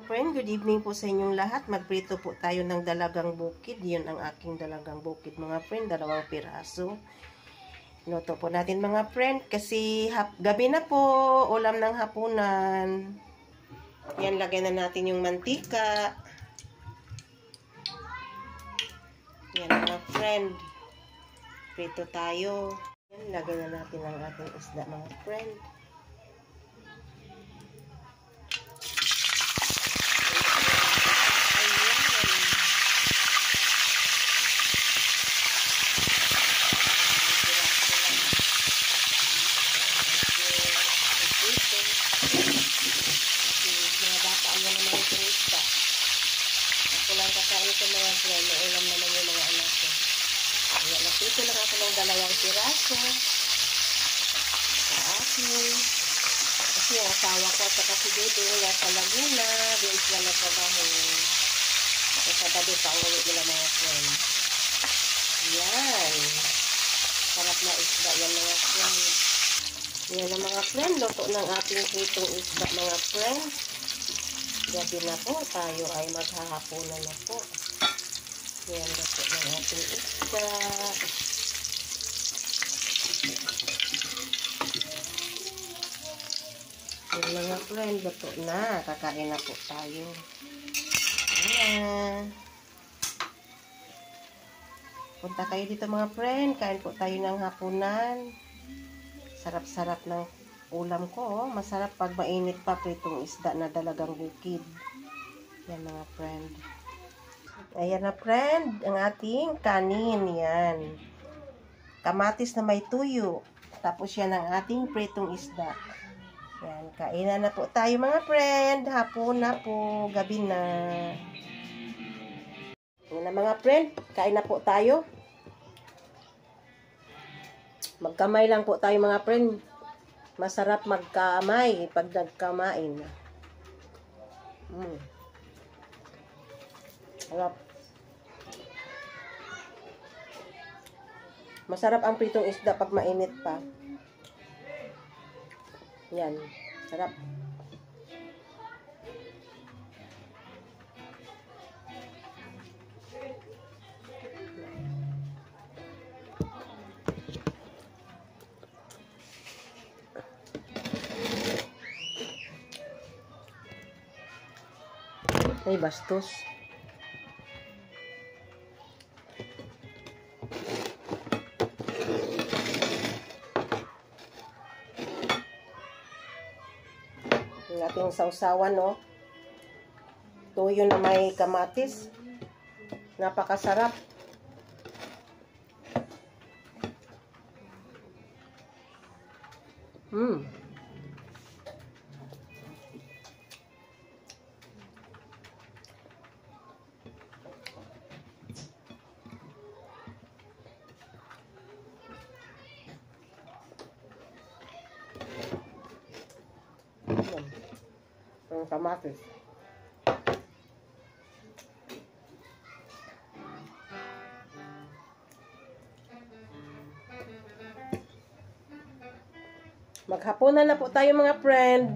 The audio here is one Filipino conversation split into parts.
Friend, good evening po sa inyong lahat. Magprito po tayo ng dalagang bukid. Yun ang aking dalagang bukid mga friend, 2 piraso. Luto po natin mga friend kasi gabi na po, ulam ng hapunan. Yan, lagay na natin yung mantika. Yan mga friend. Prito tayo. Yan, lagay na natin ang ating isda mga friend. Kakain ko mga friend, ulam naman yung mga anak ko. Kaya napito lang ako ng 2 piraso sa akin. Kasi yung asawa ko at saka si Dede nasa Laguna, doon sila nagtrabaho. Sa gabi pa ang uwi nila mga friend. Yan. Sarap na isda yan mga friend. Yan ang mga friend, luto ng ating pritong isda mga friend. Gabi na po, tayo ay maghahaponan na po. Yan, luto ng ating isda. Yan mga friend, luto na. Kakain na po tayo. Ayan. Punta kayo dito mga friend. Kain po tayo ng hapunan. Sarap-sarap ng ulam ko. Masarap pag mainit pa pritong isda na dalagang bukid. Yan mga friend. Ayan na friend, ang ating kanin. Yan. Kamatis na may tuyo. Tapos yan ang ating pritong isda. Yan. Kainan na po tayo mga friend. Hapon na po. Gabi na. Yan na mga friend. Kain na po tayo. Magkamay lang po tayo mga friend. Masarap magkamay pag nagkamain. Sarap. Masarap ang pritong isda pag mainit pa. Yan. Sarap. Ay, bastos. Yung ating sausawan, no? Tuyo na may kamatis. Napakasarap. Ang kamatis. Maghapunan na po tayo mga friend.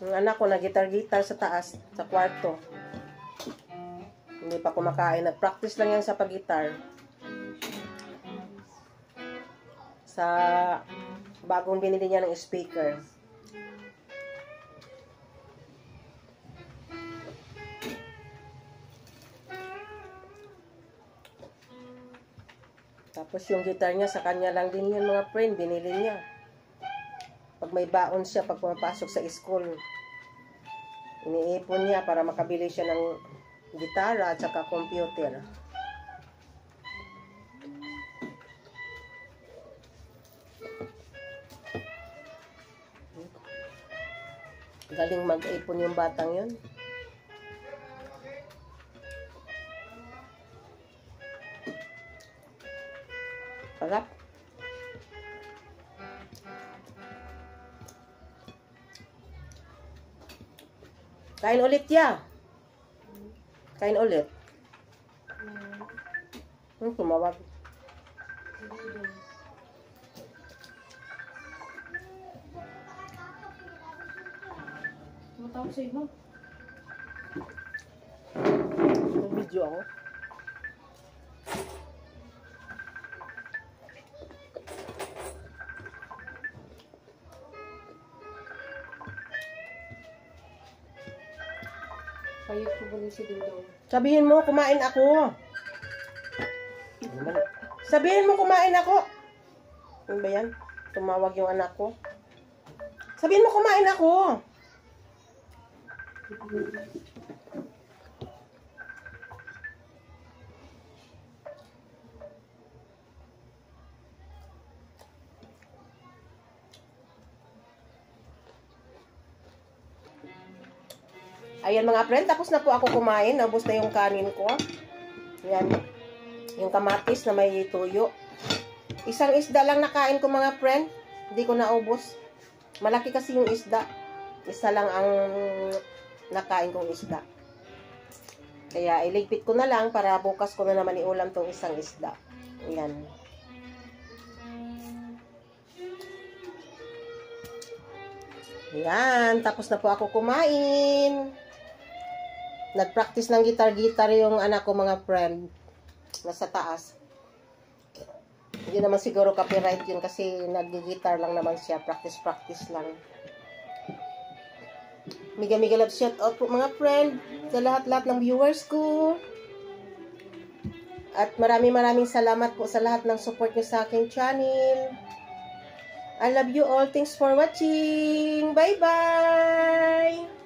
Ang anak ko nag-gitar-gitar sa taas, sa kwarto. Hindi pa kumakain. Nag-practice lang yan sa pag-gitar. Sa bagong binili niya ng speaker. Tapos yung guitar niya, sa kanya lang din yan mga friend. Binili niya. Pag may baon siya, pag pumapasok sa school, iniipon niya para makabili siya ng gitara at saka computer. Galing mag-ipon yung batang yun. Sarap. Kain ulit ya. Kain ulit. Tumawag. Matawag sa iba. Nag-video ako. Payag ko ba si Dingdong? Sabihin mo, kumain ako. Sabihin mo, kumain ako. Ano ba yan? Tumawag yung anak ko. Sabihin mo, kumain ako. Ayan mga friend, tapos na po ako kumain. Naubos na yung kanin ko. Ayan. Yung kamatis na may tuyo. Isang isda lang nakain ko mga friend. Hindi ko naubos. Malaki kasi yung isda. Isa lang ang nakain kong isda. Kaya iligpit ko na lang para bukas ko na naman iulam tong isang isda. Ayan. Ayan. Tapos na po ako kumain. Nag-practice ng gitar-gitar yung anak ko mga friend. Nasa taas. Hindi naman siguro copyright yun kasi nag-gitar lang naman siya. Practice lang. Mega love shout out po mga friend sa lahat-lahat ng viewers ko. At maraming salamat po sa lahat ng support nyo sa aking channel. I love you all. Thanks for watching. Bye-bye!